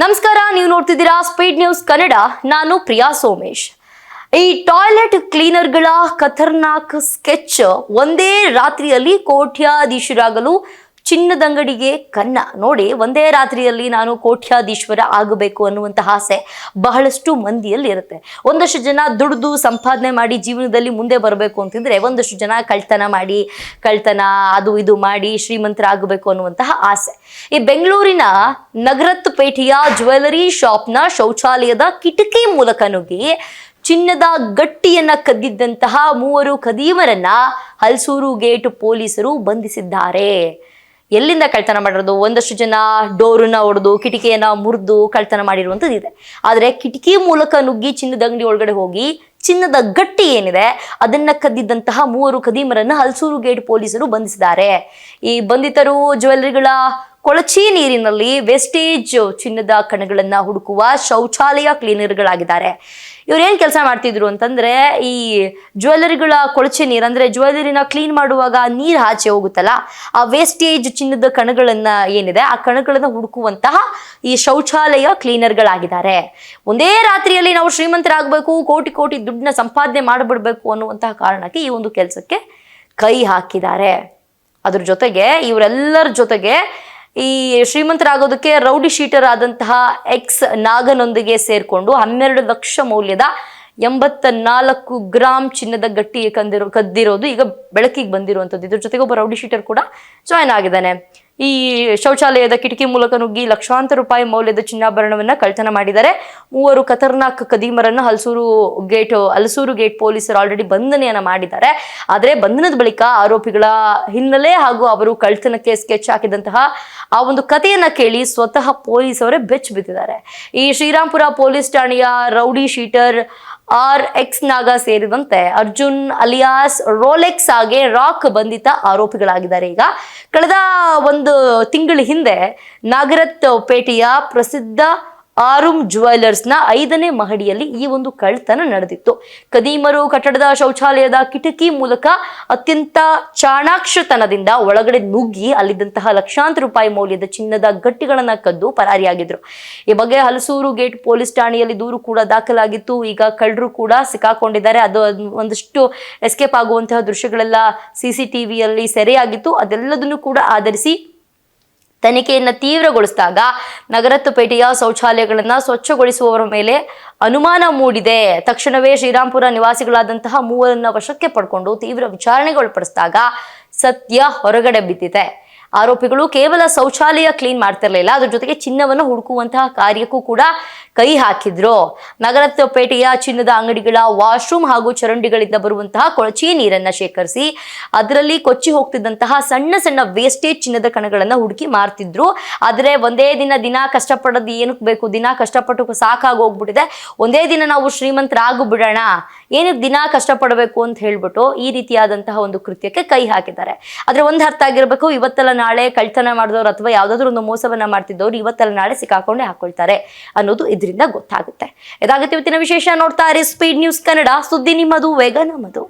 ನಮಸ್ಕಾರ, ನೀವು ನೋಡ್ತಿದ್ದೀರಾ ಸ್ಪೀಡ್ ನ್ಯೂಸ್ ಕನ್ನಡ. ನಾನು ಪ್ರಿಯಾ ಸೋಮೇಶ್. ಈ ಟಾಯ್ಲೆಟ್ ಕ್ಲೀನರ್ಗಳ ಖತರ್ನಾಕ್ ಸ್ಕೆಚ್ ಒಂದೇ ರಾತ್ರಿಯಲ್ಲಿ ಕೋಟ್ಯಾಧೀಶರಾಗಲು ಚಿನ್ನದಂಗಡಿಗೆ ಕನ್ನ. ನೋಡಿ, ಒಂದೇ ರಾತ್ರಿಯಲ್ಲಿ ನಾನು ಕೋಟ್ಯಾಧೀಶ್ವರ ಆಗಬೇಕು ಅನ್ನುವಂತಹ ಆಸೆ ಬಹಳಷ್ಟು ಮಂದಿಯಲ್ಲಿ ಇರುತ್ತೆ. ಒಂದಷ್ಟು ಜನ ದುಡಿದು ಸಂಪಾದನೆ ಮಾಡಿ ಜೀವನದಲ್ಲಿ ಮುಂದೆ ಬರಬೇಕು ಅಂತಿದ್ರೆ, ಒಂದಷ್ಟು ಜನ ಕಳ್ತನ ಅದು ಇದು ಮಾಡಿ ಶ್ರೀಮಂತರಾಗಬೇಕು ಅನ್ನುವಂತಹ ಆಸೆ. ಈ ಬೆಂಗಳೂರಿನ ನಗರತ್ ಪೇಟೆಯ ಜ್ಯುವೆಲರಿ ಶಾಪ್ನ ಶೌಚಾಲಯದ ಕಿಟಕಿ ಮೂಲಕ ನುಗ್ಗಿ ಚಿನ್ನದ ಗಟ್ಟಿಯನ್ನ ಕದ್ದಿದ್ದಂತಹ 3 ಖದೀಮರನ್ನ ಹಲಸೂರು ಗೇಟ್ ಪೊಲೀಸರು ಬಂಧಿಸಿದ್ದಾರೆ. ಎಲ್ಲಿಂದ ಕಳ್ತನ ಮಾಡಿರೋದು? ಒಂದಷ್ಟು ಜನ ಡೋರನ್ನ ಒಡೆದು ಕಿಟಕಿಯನ್ನ ಮುರಿದು ಕಳ್ತನ ಮಾಡಿರುವಂಥದ್ದು ಇದೆ. ಆದರೆ ಕಿಟಕಿ ಮೂಲಕ ನುಗ್ಗಿ ಚಿನ್ನದ ಅಂಗಡಿ ಒಳಗಡೆ ಹೋಗಿ ಚಿನ್ನದ ಗಟ್ಟಿ ಏನಿದೆ ಅದನ್ನ ಕದ್ದಿದ್ದಂತಹ 3 ಖದೀಮರನ್ನ ಹಲಸೂರು ಗೇಟ್ ಪೊಲೀಸರು ಬಂಧಿಸಿದ್ದಾರೆ. ಈ ಬಂಧಿತರು ಜ್ಯುವೆಲರಿಗಳ ಕೊಳಚೆ ನೀರಿನಲ್ಲಿ ವೇಸ್ಟೇಜ್ ಚಿನ್ನದ ಕಣಗಳನ್ನ ಹುಡುಕುವ ಶೌಚಾಲಯ ಕ್ಲೀನರ್ಗಳಾಗಿದ್ದಾರೆ. ಇವ್ರು ಏನ್ ಕೆಲಸ ಮಾಡ್ತಿದ್ರು ಅಂತಂದ್ರೆ, ಈ ಜ್ಯುವೆಲರಿಗಳ ಕೊಳಚೆ ನೀರು ಅಂದ್ರೆ ಜ್ಯುವೆಲರಿನ ಕ್ಲೀನ್ ಮಾಡುವಾಗ ನೀರು ಆಚೆ ಹೋಗುತ್ತಲ್ಲ, ಆ ವೇಸ್ಟೇಜ್ ಚಿನ್ನದ ಕಣಗಳನ್ನ ಏನಿದೆ ಆ ಕಣಗಳನ್ನ ಹುಡುಕುವಂತಹ ಈ ಶೌಚಾಲಯ ಕ್ಲೀನರ್ಗಳಾಗಿದ್ದಾರೆ. ಒಂದೇ ರಾತ್ರಿಯಲ್ಲಿ ನಾವು ಶ್ರೀಮಂತರಾಗಬೇಕು, ಕೋಟಿ ಕೋಟಿ ದುಡ್ಡನ್ನ ಸಂಪಾದನೆ ಮಾಡಿಬಿಡ್ಬೇಕು ಅನ್ನುವಂತಹ ಕಾರಣಕ್ಕೆ ಈ ಒಂದು ಕೆಲಸಕ್ಕೆ ಕೈ ಹಾಕಿದ್ದಾರೆ. ಅದ್ರ ಜೊತೆಗೆ ಇವರೆಲ್ಲರ ಜೊತೆಗೆ ಈ ಶ್ರೀಮಂತರಾಗೋದಕ್ಕೆ ರೌಡಿ ಶೀಟರ್ ಆದಂತಹ ಎಕ್ಸ್ ನಾಗನೊಂದಿಗೆ ಸೇರ್ಕೊಂಡು 12 ಲಕ್ಷ ಮೌಲ್ಯದ 84 ಗ್ರಾಮ್ ಚಿನ್ನದ ಗಟ್ಟಿ ಕದ್ದಿರೋದು ಈಗ ಬೆಳಕಿಗೆ ಬಂದಿರುವಂಥದ್ದು. ಇದ್ರ ಜೊತೆಗೆ ಒಬ್ಬ ರೌಡಿ ಶೀಟರ್ ಕೂಡ ಜಾಯ್ನ್ ಆಗಿದ್ದಾನೆ. ಈ ಶೌಚಾಲಯದ ಕಿಟಕಿ ಮೂಲಕ ನುಗ್ಗಿ ಲಕ್ಷಾಂತರ ರೂಪಾಯಿ ಮೌಲ್ಯದ ಚಿನ್ನಾಭರಣವನ್ನ ಕಳ್ತನ ಮಾಡಿದ್ದಾರೆ. 3 ಖತರ್ನಾಕ್ ಖದೀಮರನ್ನ ಹಲಸೂರು ಗೇಟ್ ಪೊಲೀಸರು ಆಲ್ರೆಡಿ ಬಂಧನೆಯನ್ನ ಮಾಡಿದ್ದಾರೆ. ಆದರೆ ಬಂಧನದ ಬಳಿಕ ಆರೋಪಿಗಳ ಹಿನ್ನೆಲೆ ಹಾಗೂ ಅವರು ಕಳ್ತನಕ್ಕೆ ಸ್ಕೆಚ್ ಹಾಕಿದಂತಹ ಆ ಒಂದು ಕಥೆಯನ್ನ ಕೇಳಿ ಸ್ವತಃ ಪೊಲೀಸವರೇ ಬೆಚ್ಚ ಬಿದ್ದಿದ್ದಾರೆ. ಈ ಶ್ರೀರಾಂಪುರ ಪೊಲೀಸ್ ಠಾಣೆಯ ರೌಡಿ ಶೀಟರ್ RX ನಾಗ ಸೇರಿದಂತೆ ಅರ್ಜುನ್ ಅಲಿಯಾಸ್ ರೋಲೆಕ್ಸ್ ಹಾಗೆ ರಾಕ್ ಬಂಧಿತ ಆರೋಪಿಗಳಾಗಿದ್ದಾರೆ. ಈಗ ಕಳೆದ ಒಂದು ತಿಂಗಳ ಹಿಂದೆ ನಾಗರತ್ ಪೇಟೆಯ ಪ್ರಸಿದ್ಧ ಆರುಮ್ ಜ್ಯುವೆಲರ್ಸ್ನ 5ನೇ ಮಹಡಿಯಲ್ಲಿ ಈ ಒಂದು ಕಳ್ತನ ನಡೆದಿತ್ತು. ಖದೀಮರು ಕಟ್ಟಡದ ಶೌಚಾಲಯದ ಕಿಟಕಿ ಮೂಲಕ ಅತ್ಯಂತ ಚಾಣಾಕ್ಷತನದಿಂದ ಒಳಗಡೆ ನುಗ್ಗಿ ಅಲ್ಲಿದ್ದಂತಹ ಲಕ್ಷಾಂತರ ರೂಪಾಯಿ ಮೌಲ್ಯದ ಚಿನ್ನದ ಗಟ್ಟಿಗಳನ್ನ ಕದ್ದು ಪರಾರಿಯಾಗಿದ್ರು. ಈ ಬಗ್ಗೆ ಹಲಸೂರು ಗೇಟ್ ಪೊಲೀಸ್ ಠಾಣೆಯಲ್ಲಿ ದೂರು ಕೂಡ ದಾಖಲಾಗಿತ್ತು. ಈಗ ಕಳ್ಳರು ಕೂಡ ಸಿಕ್ಕಾಕೊಂಡಿದ್ದಾರೆ. ಅದು ಒಂದಷ್ಟು ಎಸ್ಕೇಪ್ ಆಗುವಂತಹ ದೃಶ್ಯಗಳೆಲ್ಲ CCTVಯಲ್ಲಿ ಸೆರೆಯಾಗಿತ್ತು. ಅದೆಲ್ಲದನ್ನು ಕೂಡ ಆಧರಿಸಿ ತನಿಖೆಯನ್ನು ತೀವ್ರಗೊಳಿಸಿದಾಗ ನಗರತ್ ಪೇಟೆಯ ಶೌಚಾಲಯಗಳನ್ನು ಸ್ವಚ್ಛಗೊಳಿಸುವವರ ಮೇಲೆ ಅನುಮಾನ ಮೂಡಿದೆ. ತಕ್ಷಣವೇ ಶ್ರೀರಾಂಪುರ ನಿವಾಸಿಗಳಾದಂತಹ 3ರನ್ನ ವಶಕ್ಕೆ ಪಡ್ಕೊಂಡು ತೀವ್ರ ವಿಚಾರಣೆಗೊಳಪಡಿಸಿದಾಗ ಸತ್ಯ ಹೊರಗಡೆ ಬಿದ್ದಿದೆ. ಆರೋಪಿಗಳು ಕೇವಲ ಶೌಚಾಲಯ ಕ್ಲೀನ್ ಮಾಡ್ತಿರ್ಲಿಲ್ಲ, ಅದ್ರ ಜೊತೆಗೆ ಚಿನ್ನವನ್ನು ಹುಡುಕುವಂತಹ ಕಾರ್ಯಕ್ಕೂ ಕೂಡ ಕೈ ಹಾಕಿದ್ರು. ನಗರತ್ ಪೇಟೆಯ ಚಿನ್ನದ ಅಂಗಡಿಗಳ ವಾಶ್ರೂಮ್ ಹಾಗೂ ಚರಂಡಿಗಳಿಂದ ಬರುವಂತಹ ಕೊಳಚೆ ನೀರನ್ನ ಶೇಖರಿಸಿ ಅದರಲ್ಲಿ ಕೊಚ್ಚಿ ಹೋಗ್ತಿದ್ದಂತಹ ಸಣ್ಣ ಸಣ್ಣ ವೇಸ್ಟೇಜ್ ಚಿನ್ನದ ಕಣಗಳನ್ನ ಹುಡುಕಿ ಮಾರ್ತಿದ್ರು. ಆದ್ರೆ ಒಂದೇ ದಿನ ಕಷ್ಟಪಡೋದು ಏನಕ್ಕೆ ಬೇಕು? ದಿನ ಕಷ್ಟಪಟ್ಟು ಸಾಕಾಗಿ ಹೋಗ್ಬಿಟ್ಟಿದೆ. ಒಂದೇ ದಿನ ನಾವು ಶ್ರೀಮಂತರಾಗು ಬಿಡೋಣ, ಏನಕ್ಕೆ ದಿನ ಕಷ್ಟಪಡಬೇಕು ಅಂತ ಹೇಳ್ಬಿಟ್ಟು ಈ ರೀತಿಯಾದಂತಹ ಒಂದು ಕೃತ್ಯಕ್ಕೆ ಕೈ ಹಾಕಿದ್ದಾರೆ. ಆದ್ರೆ ಒಂದು ಅರ್ಥ ಆಗಿರ್ಬೇಕು, ಇವತ್ತೆಲ್ಲ ನಾಳೆ ಕಳ್ತನ ಮಾಡಿದವರು ಅಥವಾ ಯಾವ್ದಾದ್ರು ಒಂದು ಮೋಸವನ್ನ ಮಾಡ್ತಿದ್ದವ್ರು ಇವತ್ತೆಲ್ಲ ನಾಳೆ ಸಿಕ್ಕಾಕೊಂಡೇ ಹಾಕೊಳ್ತಾರೆ ಅನ್ನೋದು ಇದರಿಂದ ಗೊತ್ತಾಗುತ್ತೆ. ಇದಾಗುತ್ತೆ ಇವತ್ತಿನ ವಿಶೇಷ. ನೋಡ್ತಾ ಇರಿ ಸ್ಪೀಡ್ ನ್ಯೂಸ್ ಕನ್ನಡ. ಸುದ್ದಿ ನಿಮ್ಮದು, ವೇಗ ನಮ್ಮದು.